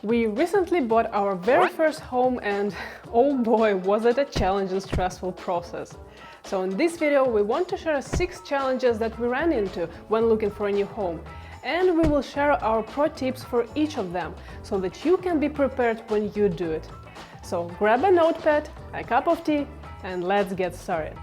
We recently bought our very first home and oh boy, was it a challenging, stressful process. So in this video we want to share 6 challenges that we ran into when looking for a new home. And we will share our pro tips for each of them, so that you can be prepared when you do it. So grab a notepad, a cup of tea, and let's get started.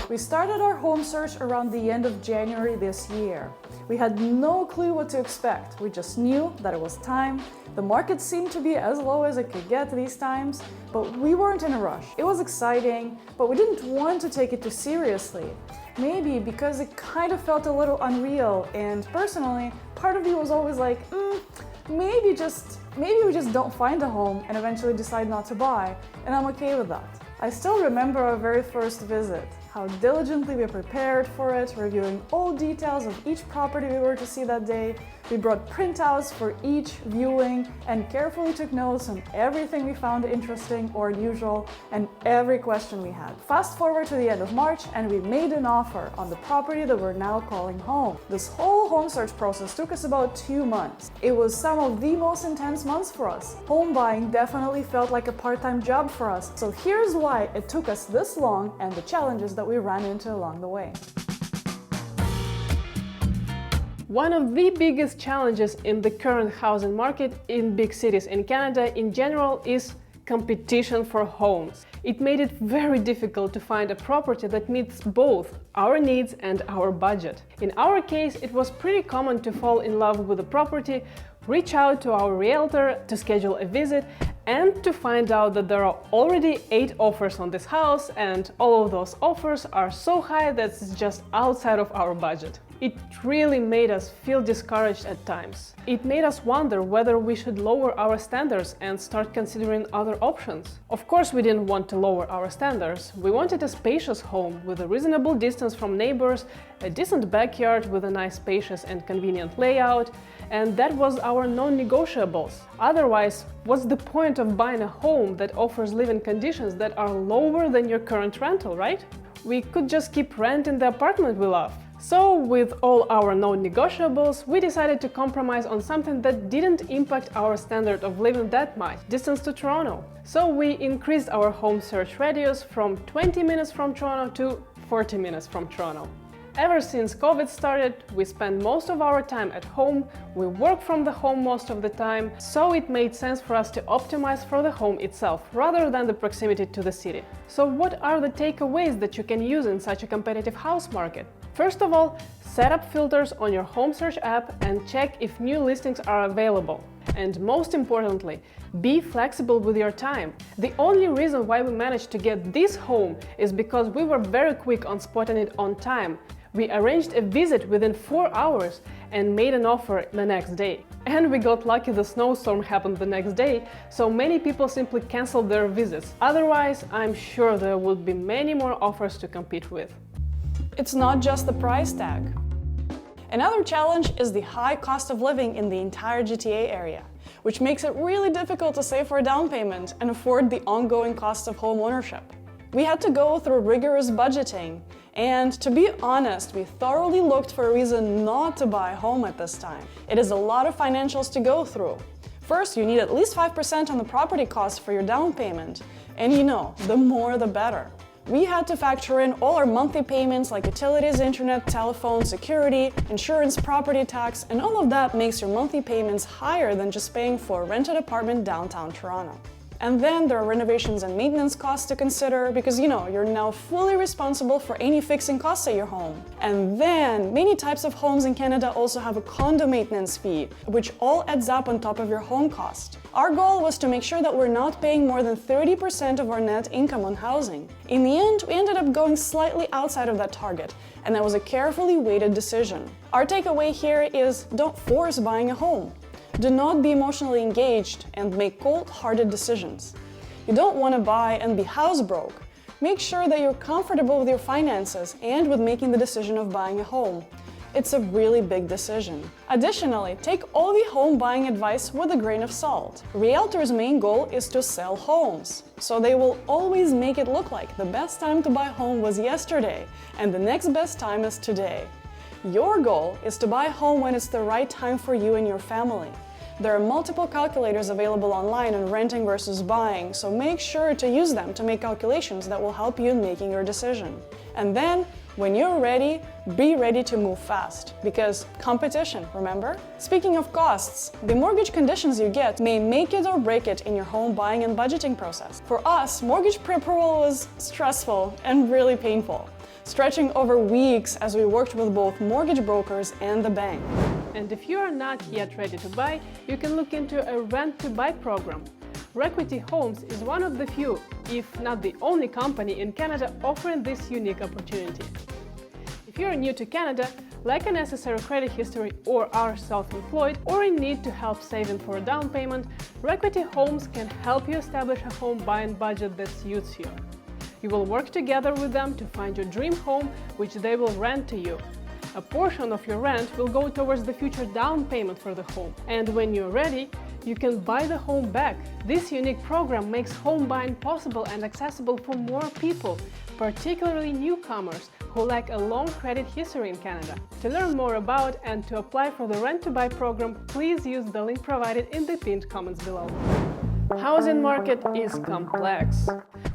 We started our home search around the end of January this year. We had no clue what to expect. We just knew that it was time. The market seemed to be as low as it could get these times, but we weren't in a rush. It was exciting, but we didn't want to take it too seriously. Maybe because it kind of felt a little unreal, and personally, part of me was always like, maybe we just don't find a home and eventually decide not to buy, and I'm okay with that. I still remember our very first visit, how diligently we prepared for it, reviewing all details of each property we were to see that day. We brought printouts for each viewing and carefully took notes on everything we found interesting or unusual and every question we had. Fast forward to the end of March and we made an offer on the property that we're now calling home. This whole home search process took us about 2 months. It was some of the most intense months for us. Home buying definitely felt like a part-time job for us. So here's why it took us this long and the challenges that we ran into along the way. One of the biggest challenges in the current housing market in big cities in Canada in general is competition for homes. It made it very difficult to find a property that meets both our needs and our budget. In our case, it was pretty common to fall in love with a property, reach out to our realtor to schedule a visit, and to find out that there are already 8 offers on this house, and all of those offers are so high that it's just outside of our budget. It really made us feel discouraged at times. It made us wonder whether we should lower our standards and start considering other options. Of course, we didn't want to lower our standards. We wanted a spacious home with a reasonable distance from neighbors, a decent backyard with a nice, spacious and convenient layout, and that was our non-negotiables. Otherwise, what's the point of buying a home that offers living conditions that are lower than your current rental, right? We could just keep renting the apartment we love. So, with all our non-negotiables, we decided to compromise on something that didn't impact our standard of living that much, distance to Toronto. So we increased our home search radius from 20 minutes from Toronto to 40 minutes from Toronto. Ever since COVID started, we spend most of our time at home, we work from the home most of the time, so it made sense for us to optimize for the home itself, rather than the proximity to the city. So what are the takeaways that you can use in such a competitive house market? First of all, set up filters on your home search app and check if new listings are available. And most importantly, be flexible with your time. The only reason why we managed to get this home is because we were very quick on spotting it on time. We arranged a visit within 4 hours and made an offer the next day. And we got lucky the snowstorm happened the next day, so many people simply canceled their visits. Otherwise, I'm sure there would be many more offers to compete with. It's not just the price tag. Another challenge is the high cost of living in the entire GTA area, which makes it really difficult to save for a down payment and afford the ongoing cost of home ownership. We had to go through rigorous budgeting, and to be honest, we thoroughly looked for a reason not to buy a home at this time. It is a lot of financials to go through. First, you need at least 5% on the property cost for your down payment, and the more the better. We had to factor in all our monthly payments like utilities, internet, telephone, security, insurance, property tax, and all of that makes your monthly payments higher than just paying for a rented apartment downtown Toronto. And then there are renovations and maintenance costs to consider because you're now fully responsible for any fixing costs at your home. And then many types of homes in Canada also have a condo maintenance fee, which all adds up on top of your home cost. Our goal was to make sure that we're not paying more than 30% of our net income on housing. In the end, we ended up going slightly outside of that target, and that was a carefully weighted decision. Our takeaway here is don't force buying a home. Do not be emotionally engaged and make cold-hearted decisions. You don't want to buy and be house broke. Make sure that you're comfortable with your finances and with making the decision of buying a home. It's a really big decision. Additionally, take all the home buying advice with a grain of salt. Realtors' main goal is to sell homes, so they will always make it look like the best time to buy a home was yesterday and the next best time is today. Your goal is to buy a home when it's the right time for you and your family. There are multiple calculators available online on renting versus buying, so make sure to use them to make calculations that will help you in making your decision. And then, when you're ready, be ready to move fast, because competition, remember? Speaking of costs, the mortgage conditions you get may make it or break it in your home buying and budgeting process. For us, mortgage pre-approval was stressful and really painful, stretching over weeks as we worked with both mortgage brokers and the bank. And if you are not yet ready to buy, you can look into a rent-to-buy program. Equity Homes is one of the few, if not the only company in Canada offering this unique opportunity. If you are new to Canada, lack a necessary credit history, or are self-employed, or in need to help saving for a down payment, Equity Homes can help you establish a home buying budget that suits you. You will work together with them to find your dream home, which they will rent to you. A portion of your rent will go towards the future down payment for the home. And when you're ready, you can buy the home back. This unique program makes home buying possible and accessible for more people, particularly newcomers who lack a long credit history in Canada. To learn more about and to apply for the rent-to-buy program, please use the link provided in the pinned comments below. Housing market is complex,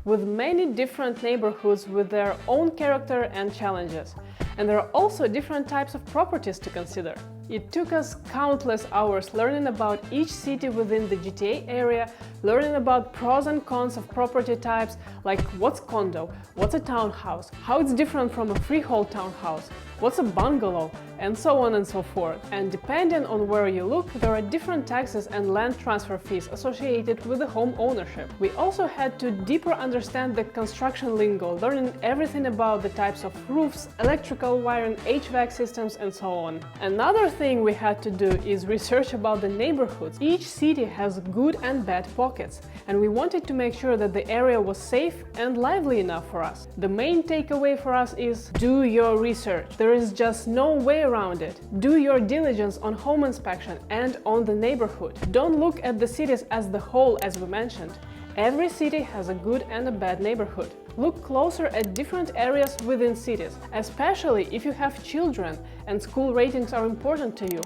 with many different neighborhoods with their own character and challenges. And there are also different types of properties to consider. It took us countless hours learning about each city within the GTA area, learning about pros and cons of property types, like what's condo, what's a townhouse, how it's different from a freehold townhouse, what's a bungalow, and so on and so forth. And depending on where you look, there are different taxes and land transfer fees associated with the home ownership. We also had to deeper understand the construction lingo, learning everything about the types of roofs, electrical wiring, HVAC systems, and so on. Another thing we had to do is research about the neighborhoods. Each city has good and bad pockets, and we wanted to make sure that the area was safe and lively enough for us. The main takeaway for us is do your research. There is just no way around it. Do your diligence on home inspection and on the neighborhood. Don't look at the cities as the whole, as we mentioned. Every city has a good and a bad neighborhood. Look closer at different areas within cities, especially if you have children and school ratings are important to you.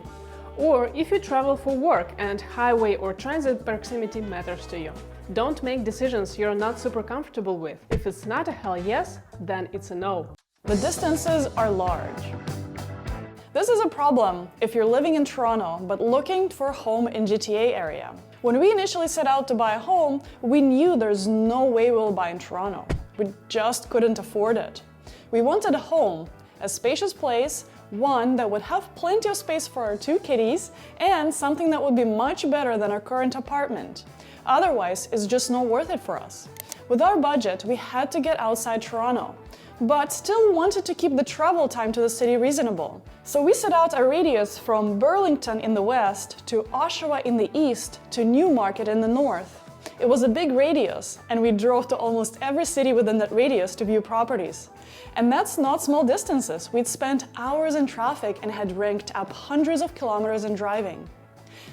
Or if you travel for work and highway or transit proximity matters to you. Don't make decisions you're not super comfortable with. If it's not a hell yes, then it's a no. The distances are large. This is a problem if you're living in Toronto but looking for a home in GTA area. When we initially set out to buy a home, we knew there's no way we'll buy in Toronto. We just couldn't afford it. We wanted a home, a spacious place, one that would have plenty of space for our 2 kitties, and something that would be much better than our current apartment. Otherwise, it's just not worth it for us. With our budget, we had to get outside Toronto, but still wanted to keep the travel time to the city reasonable. So we set out a radius from Burlington in the west to Oshawa in the east to Newmarket in the north. It was a big radius, and we drove to almost every city within that radius to view properties. And that's not small distances. We'd spent hours in traffic and had ranked up hundreds of kilometers in driving.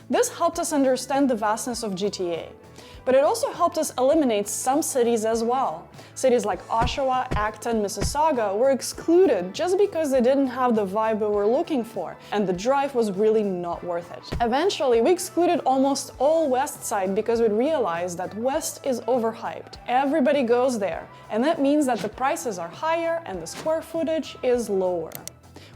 This helped us understand the vastness of GTA. But it also helped us eliminate some cities as well. Cities like Oshawa, Acton, Mississauga were excluded just because they didn't have the vibe we were looking for, and the drive was really not worth it. Eventually, we excluded almost all West Side because we realized that West is overhyped. Everybody goes there, and that means that the prices are higher and the square footage is lower.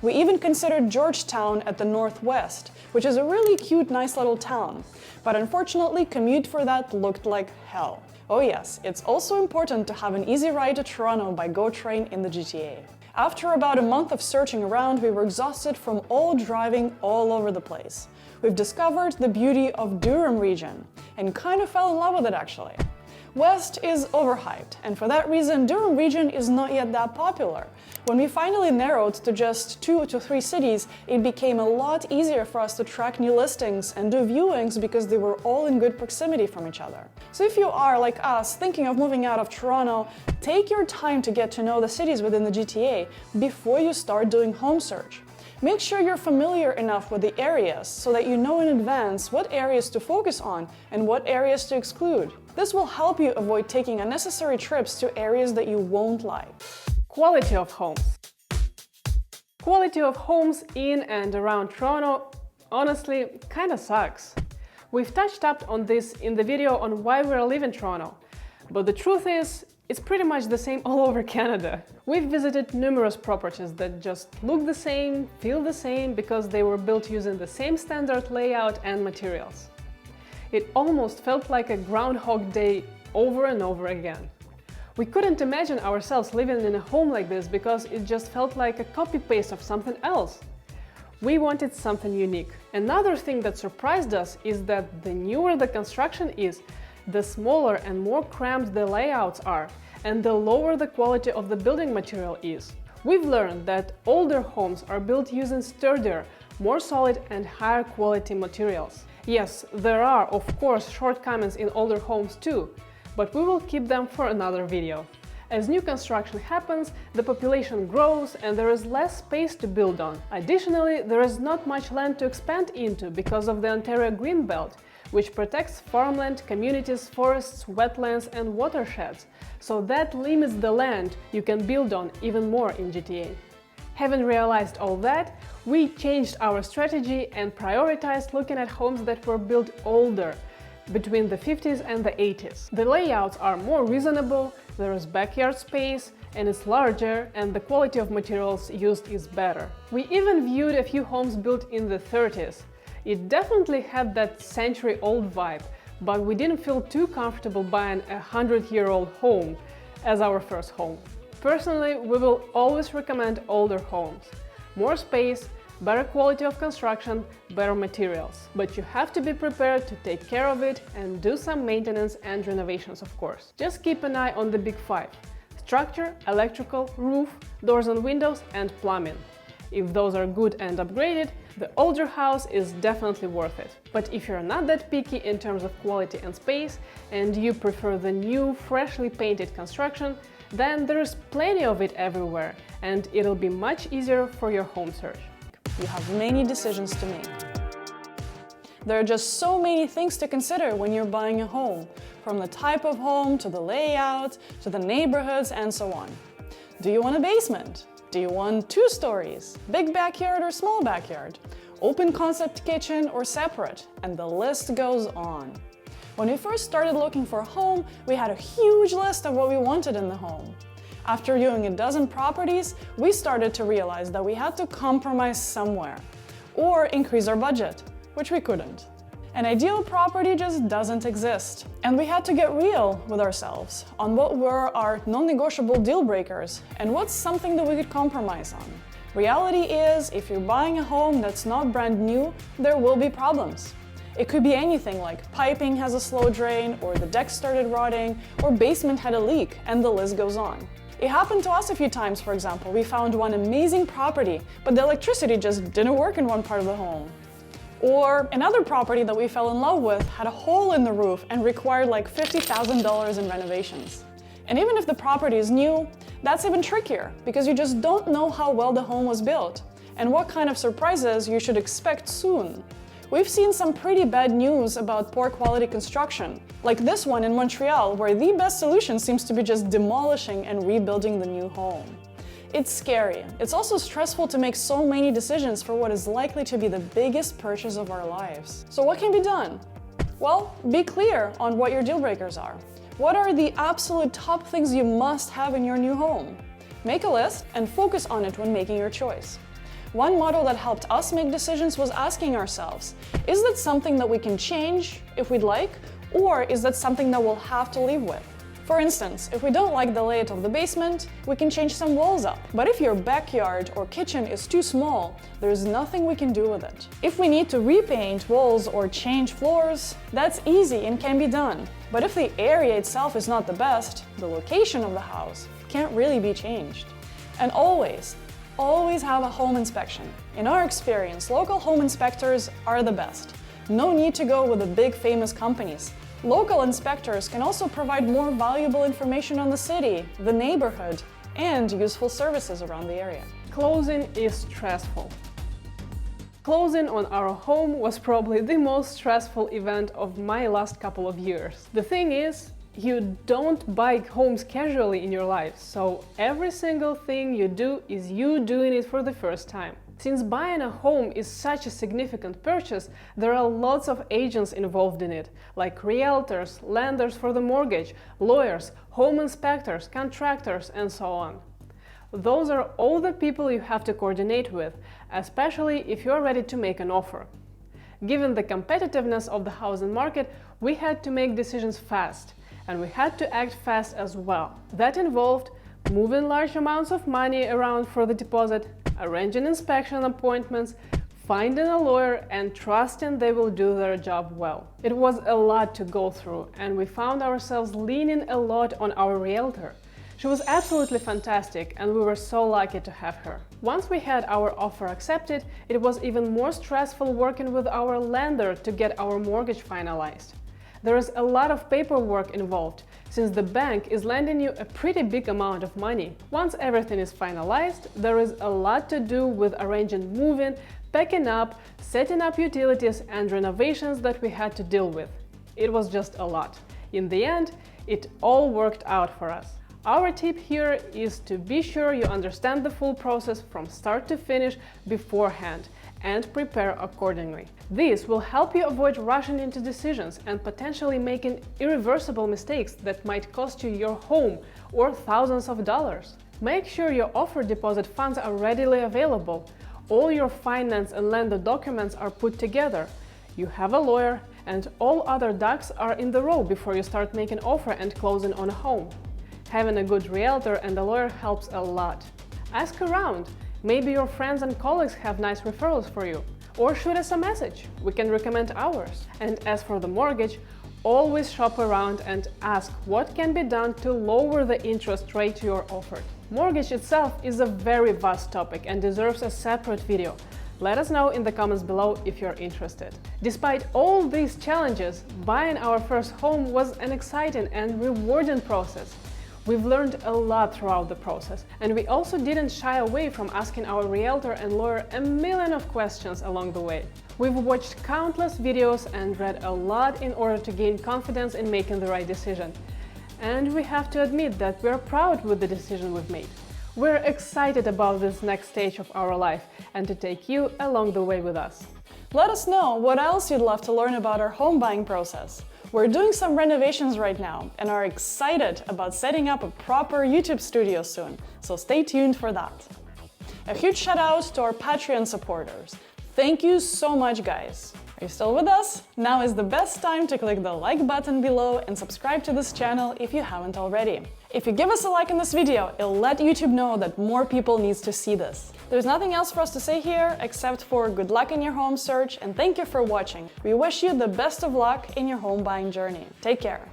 We even considered Georgetown at the northwest, which is a really cute, nice little town. But unfortunately, commute for that looked like hell. Oh yes, it's also important to have an easy ride to Toronto by GO train in the GTA. After about a month of searching around, we were exhausted from all driving all over the place. We've discovered the beauty of Durham region and kind of fell in love with it actually. West is overhyped, and for that reason, Durham region is not yet that popular. When we finally narrowed to just 2 to 3 cities, it became a lot easier for us to track new listings and do viewings because they were all in good proximity from each other. So if you are, like us, thinking of moving out of Toronto, take your time to get to know the cities within the GTA before you start doing home search. Make sure you're familiar enough with the areas so that you know in advance what areas to focus on and what areas to exclude. This will help you avoid taking unnecessary trips to areas that you won't like. Quality of homes. quality of homes in and around Toronto honestly kinda sucks. We've touched up on this in the video on why we're leaving Toronto, but the truth is, it's pretty much the same all over Canada. We've visited numerous properties that just look the same, feel the same, because they were built using the same standard layout and materials. It almost felt like a Groundhog Day over and over again. We couldn't imagine ourselves living in a home like this because it just felt like a copy-paste of something else. We wanted something unique. Another thing that surprised us is that the newer the construction is, the smaller and more cramped the layouts are, and the lower the quality of the building material is. We've learned that older homes are built using sturdier, more solid and higher quality materials. Yes, there are, of course, shortcomings in older homes too, but we will keep them for another video. As new construction happens, the population grows and there is less space to build on. Additionally, there is not much land to expand into because of the Ontario Greenbelt, which protects farmland, communities, forests, wetlands and watersheds, so that limits the land you can build on even more in GTA. Having realized all that, we changed our strategy and prioritized looking at homes that were built older, between the 50s and the 80s. The layouts are more reasonable, there is backyard space, and it's larger, and the quality of materials used is better. We even viewed a few homes built in the 30s. It definitely had that century-old vibe, but we didn't feel too comfortable buying a 100-year-old home as our first home. Personally, we will always recommend older homes. More space, better quality of construction, better materials. But you have to be prepared to take care of it and do some maintenance and renovations, of course. Just keep an eye on the big five: structure, electrical, roof, doors and windows, and plumbing. If those are good and upgraded, the older house is definitely worth it. But if you're not that picky in terms of quality and space, and you prefer the new, freshly painted construction, then there is plenty of it everywhere, and it'll be much easier for your home search. You have many decisions to make. There are just so many things to consider when you're buying a home, from the type of home, to the layout, to the neighborhoods, and so on. Do you want a basement? Do you want 2 stories? Big backyard or small backyard? Open concept kitchen or separate? And the list goes on. When we first started looking for a home, we had a huge list of what we wanted in the home. After viewing a dozen properties, we started to realize that we had to compromise somewhere, or increase our budget, which we couldn't. An ideal property just doesn't exist, and we had to get real with ourselves on what were our non-negotiable deal breakers and what's something that we could compromise on. Reality is, if you're buying a home that's not brand new, there will be problems. It could be anything like piping has a slow drain, or the deck started rotting, or basement had a leak, and the list goes on. It happened to us a few times, for example. We found one amazing property, but the electricity just didn't work in one part of the home. Or another property that we fell in love with had a hole in the roof and required like $50,000 in renovations. And even if the property is new, that's even trickier, because you just don't know how well the home was built and what kind of surprises you should expect soon. We've seen some pretty bad news about poor quality construction, like this one in Montreal, where the best solution seems to be just demolishing and rebuilding the new home. It's scary. It's also stressful to make so many decisions for what is likely to be the biggest purchase of our lives. So what can be done? Well, be clear on what your deal breakers are. What are the absolute top things you must have in your new home? Make a list and focus on it when making your choice. One model that helped us make decisions was asking ourselves, is that something that we can change if we'd like, or is that something that we'll have to live with? For instance, if we don't like the layout of the basement, we can change some walls up. But if your backyard or kitchen is too small, there's nothing we can do with it. If we need to repaint walls or change floors, that's easy and can be done. But if the area itself is not the best, the location of the house can't really be changed. And always have a home inspection. In our experience, local home inspectors are the best. No need to go with the big famous companies. Local inspectors can also provide more valuable information on the city, the neighborhood, and useful services around the area. Closing is stressful. Closing on our home was probably the most stressful event of my last couple of years. The thing is, You don't buy homes casually in your life, so every single thing you do is you doing it for the first time. Since buying a home is such a significant purchase, there are lots of agents involved in it, like realtors, lenders for the mortgage, lawyers, home inspectors, contractors, and so on. Those are all the people you have to coordinate with, especially if you're ready to make an offer. Given the competitiveness of the housing market, we had to make decisions fast, and we had to act fast as well. That involved moving large amounts of money around for the deposit, arranging inspection appointments, finding a lawyer, and trusting they will do their job well. It was a lot to go through, and we found ourselves leaning a lot on our realtor. She was absolutely fantastic, and we were so lucky to have her. Once we had our offer accepted, it was even more stressful working with our lender to get our mortgage finalized. There is a lot of paperwork involved, since the bank is lending you a pretty big amount of money. Once everything is finalized, there is a lot to do with arranging moving, packing up, setting up utilities, and renovations that we had to deal with. It was just a lot. In the end, it all worked out for us. Our tip here is to be sure you understand the full process from start to finish beforehand and prepare accordingly. This will help you avoid rushing into decisions and potentially making irreversible mistakes that might cost you your home or thousands of dollars. Make sure your offer deposit funds are readily available. All your finance and lender documents are put together. You have a lawyer, and all other ducks are in the row before you start making offer and closing on a home. Having a good realtor and a lawyer helps a lot. Ask around. Maybe your friends and colleagues have nice referrals for you. Or shoot us a message. We can recommend ours. And as for the mortgage, always shop around and ask what can be done to lower the interest rate you're offered. Mortgage itself is a very vast topic and deserves a separate video. Let us know in the comments below if you're interested. Despite all these challenges, buying our first home was an exciting and rewarding process. We've learned a lot throughout the process, and we also didn't shy away from asking our realtor and lawyer a million of questions along the way. We've watched countless videos and read a lot in order to gain confidence in making the right decision. And we have to admit that we're proud with the decision we've made. We're excited about this next stage of our life and to take you along the way with us. Let us know what else you'd love to learn about our home buying process. We're doing some renovations right now and are excited about setting up a proper YouTube studio soon, so stay tuned for that. A huge shout out to our Patreon supporters. Thank you so much, guys. Are you still with us? Now is the best time to click the like button below and subscribe to this channel if you haven't already. If you give us a like in this video, it'll let YouTube know that more people need to see this. There's nothing else for us to say here except for good luck in your home search and thank you for watching. We wish you the best of luck in your home buying journey. Take care.